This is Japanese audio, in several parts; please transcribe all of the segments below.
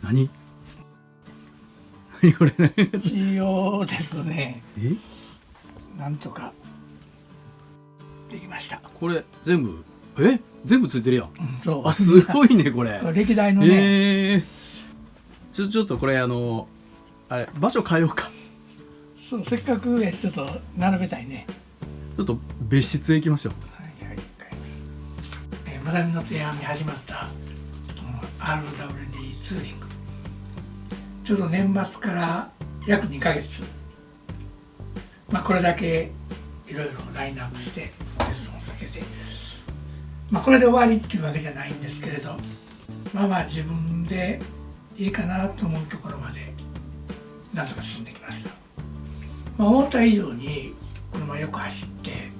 何何これ一応ですね、なんとかできました。これ全部全部ついてるやん。そうあ、すごいねこれ。歴代のね、ちょっとこれあれ場所変えようか。そう、せっかくやしちょっと並べたいね。ちょっと別室へ行きましょう。まさみの提案で始まった、RWD ツーリング、ちょうど年末から約2ヶ月、これだけいろいろラインナップしてレッスンを避けて、これで終わりっていうわけじゃないんですけれど、自分でいいかなと思うところまでなんとか進んできました。思った以上に車よく走って、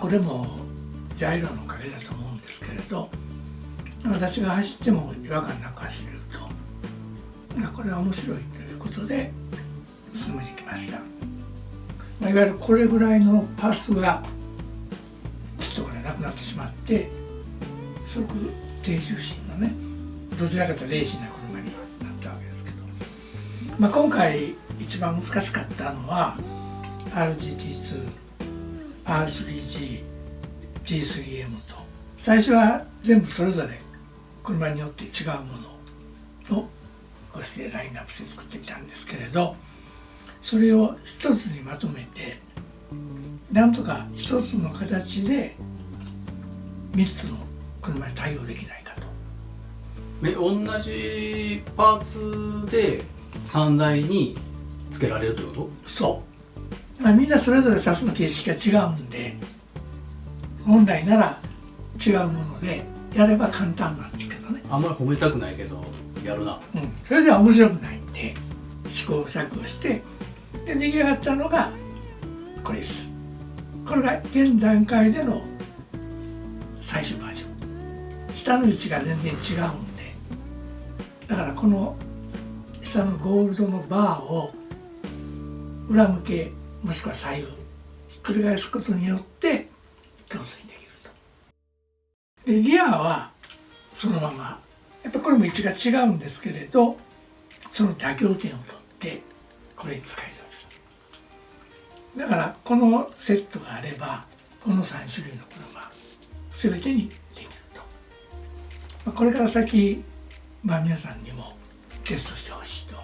これもジャイロのおかげだと思うんですけれど、私が走っても違和感なく走れると、これは面白いということで進めてきました。いわゆるこれぐらいのパーツがキットがなくなってしまって、すごく低重心のね、どちらかというとレーシーな車になったわけですけど、今回一番難しかったのは RGT2、R3G、G3M と、最初は全部それぞれ車によって違うものをこうしてラインナップして作ってきたんですけれど、それを一つにまとめて、なんとか一つの形で3つの車に対応できないかと。同じパーツで3台につけられるということ？そう、みんなそれぞれサスの形式が違うんで、本来なら違うものでやれば簡単なんですけどね。あんまり褒めたくないけどやるな。それでは面白くないんで試行錯誤して、で出来上がったのがこれです。これが現段階での最終バージョン。下の位置が全然違うんで、だからこの下のゴールドのバーを裏向けもしくは左右ひっくり返すことによって共通にできると。でリアはそのまま、やっぱこれも位置が違うんですけれど、その妥協点を取ってこれに使えるわけです。だからこのセットがあればこの3種類の車全てにできると。これから先、皆さんにもテストしてほしいと。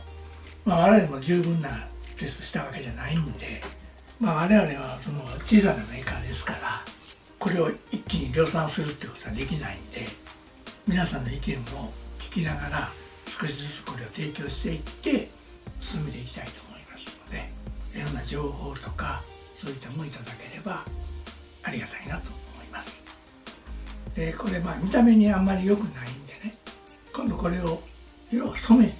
我々も十分なテストしたわけじゃないんで、我々はその小さなメーカーですから、これを一気に量産するってことはできないんで、皆さんの意見を聞きながら少しずつこれを提供していって進めていきたいと思いますので、いろんな情報とかそういったものをいただければありがたいなと思います。でこれ見た目にあんまり良くないんでね、今度これを色を染めて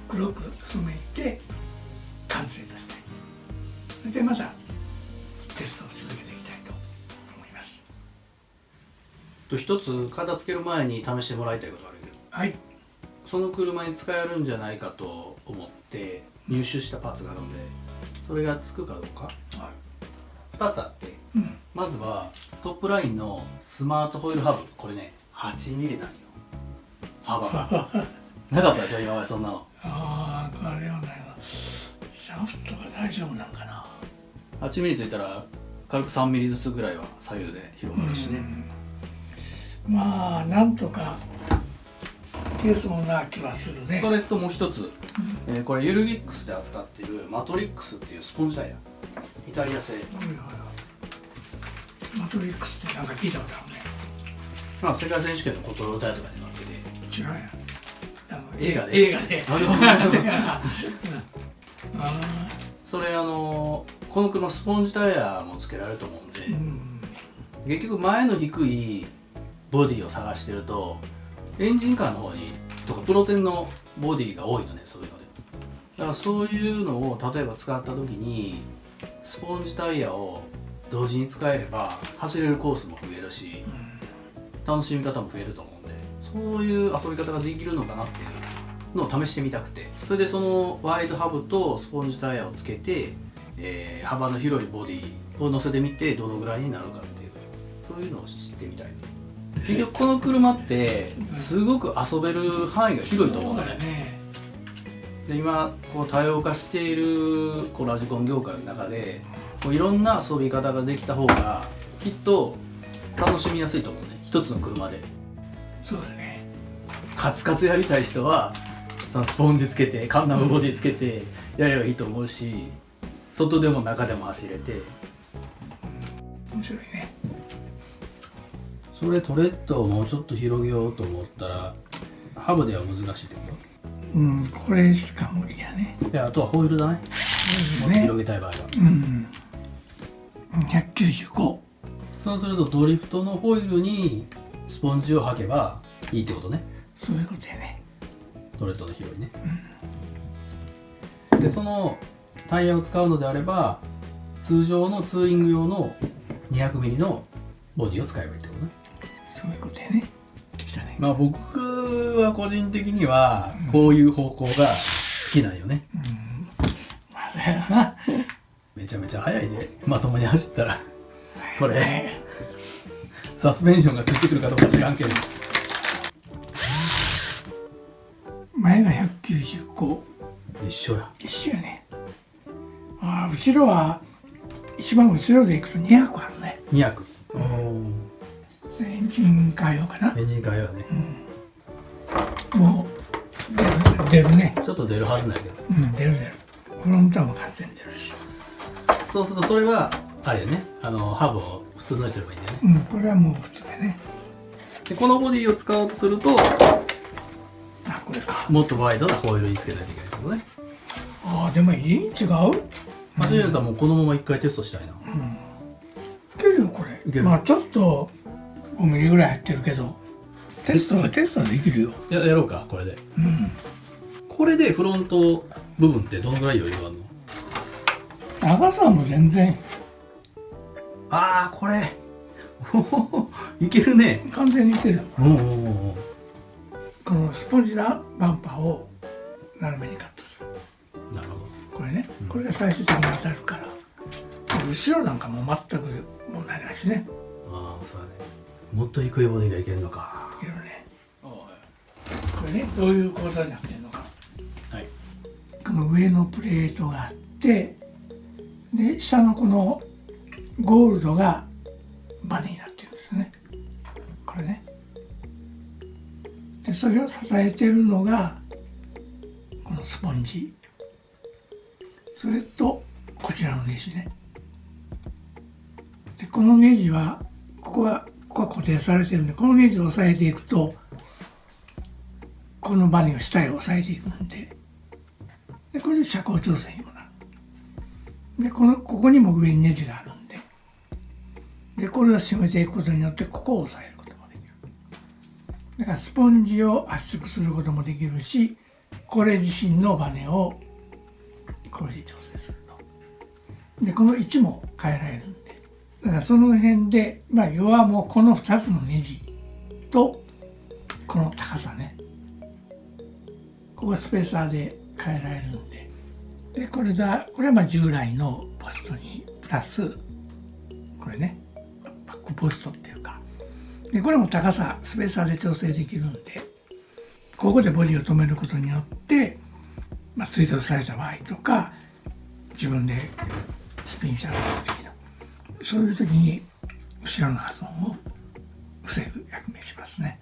黒く染めて完成として、それでまたテストを続けていきたいと思います。一つ片付ける前に試してもらいたいことがあるけど、はい、その車に使えるんじゃないかと思って入手したパーツがあるので、それがつくかどうか、2つあって、まずはトップラインのスマートホイールハブ、これね 8mm なんよ、幅がなかったでしょ今までそんなの。これはね、シャフトが大丈夫なんかな。8mm ついたら軽く 3mm ずつぐらいは左右で広がるしね。なんとか消えそうな気はするね。それともう一つ、これユルギックスで扱っているマトリックスっていうスポンジタイヤ、イタリア製。マトリックスってなんか聞いたことあるね。世界選手権のコントロールタイヤとかになってて。違うやん、映画でそれこの車スポンジタイヤも付けられると思うんで、結局前の低いボディを探してるとエンジンカーの方にとかプロテンのボディが多いのね、そういうので。だからそういうのを例えば使った時にスポンジタイヤを同時に使えれば走れるコースも増えるし、楽しみ方も増えると思うんで、そういう遊び方ができるのかなっていうのを試してみたくて、それでそのワイドハブとスポンジタイヤをつけて、幅の広いボディを乗せてみてどのぐらいになるかっていう、そういうのを知ってみたい。結局この車ってすごく遊べる範囲が広いと思うのね。で今こう多様化しているこうラジコン業界の中でこういろんな遊び方ができた方がきっと楽しみやすいと思うね、一つの車で。そうだね。カツカツやりたい人はそのスポンジつけてカンナムボディつけてやればいいと思うし、外でも中でも走れて。面白いね。それトレッドをもうちょっと広げようと思ったらハブでは難しいってこうん、これしか無理やね。と？であとはホイールだね、もっと広げたい場合は。うん195。そうするとドリフトのホイールにスポンジを履けばいいってことね。そういうことやね。トレッドの広いね、でそのタイヤを使うのであれば通常のツーリング用の 200mm のボディを使えばいいってことね。そういうことやね。来たね。まあ僕は個人的にはこういう方向が好きなんよね、まあそうやな。めちゃめちゃ速いでまともに走ったらこれサスペンションがついてくるかどうか知らんけど、前が195。一緒や。一緒やね。ああ、後ろは一番後ろで行くと200あるね。200。エンジン変えようかな。エンジン変えようね、もう出るね。ちょっと出るはずないけど、出る。フロントも完全に出るし。そうするとそれはあれやね、ハブを普通のにすればいいんだよね、これはもう普通だね。でこのボディを使おうとするとあ、これか。もっとワイドなホイールにつけないといけないけどね。ああ、でもいい？違う？走れたらもうこのまま一回テストしたいな。いけるよこれ。いける。まあちょっと5ミリぐらい入ってるけど、テストはできるよ。やろうかこれで。これでフロント部分ってどのぐらい余裕あるの？長さはもう全然。ああこれいけるね。完全にいけるよ。おお。このスポンジなバンパーを斜めにカットする。なるほど。これね、これが最終的に当たるから。後ろなんかもう全く問題ないしね。ああそうだね。もっと低いボディがいけるのか。いけるね。これね、どういう構造になってるのか。はい。この上のプレートがあって、で下のこのゴールドがバネになってるんですよね。これね。でそれを支えてるのがこのスポンジ。それとこちらのネジね。でこのネジはここは固定されてるんで、このネジを押さえていくとこのバネを下へ押さえていくんで、これで車高調整にもなる。でここにも上にネジがあるんで、これを締めていくことによってここを押さえることもできる。だからスポンジを圧縮することもできるし、これ自身のバネをこれで調整すると。でこの位置も変えられるんで、だからその辺で要はもうこの2つのネジとこの高さね、ここはスペーサーで変えられるんで、これは従来のポストにプラスこれね、バックポストっていうか、でこれも高さスペーサーで調整できるんで、ここでボディを止めることによって、追突された場合とか自分でスピンした時のそういう時に後ろの破損を防ぐ役目しますね。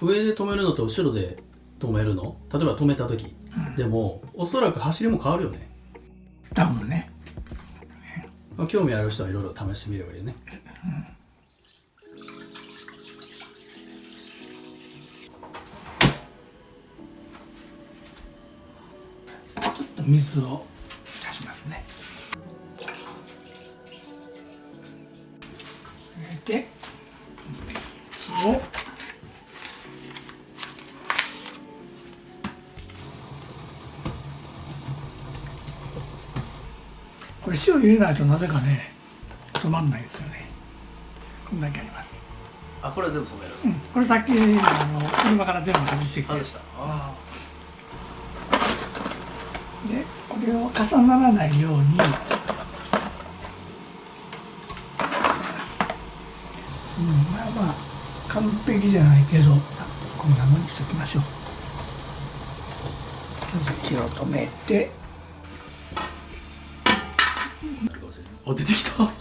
上で止めるのと後ろで止めるの、例えば止めた時、でもおそらく走りも変わるよね。多分ね。興味ある人はいろいろ試してみればいいよね。ちょっと水を足しますね。で水をこれ塩入れないとなぜかね染まんないんですよね。こんだけあります。あ、これは全部染める。これさっき車から全部外してきて、外した。でこれを重ならないように完璧じゃないけどこんなもんにしときましょう。火を止めて、出てきた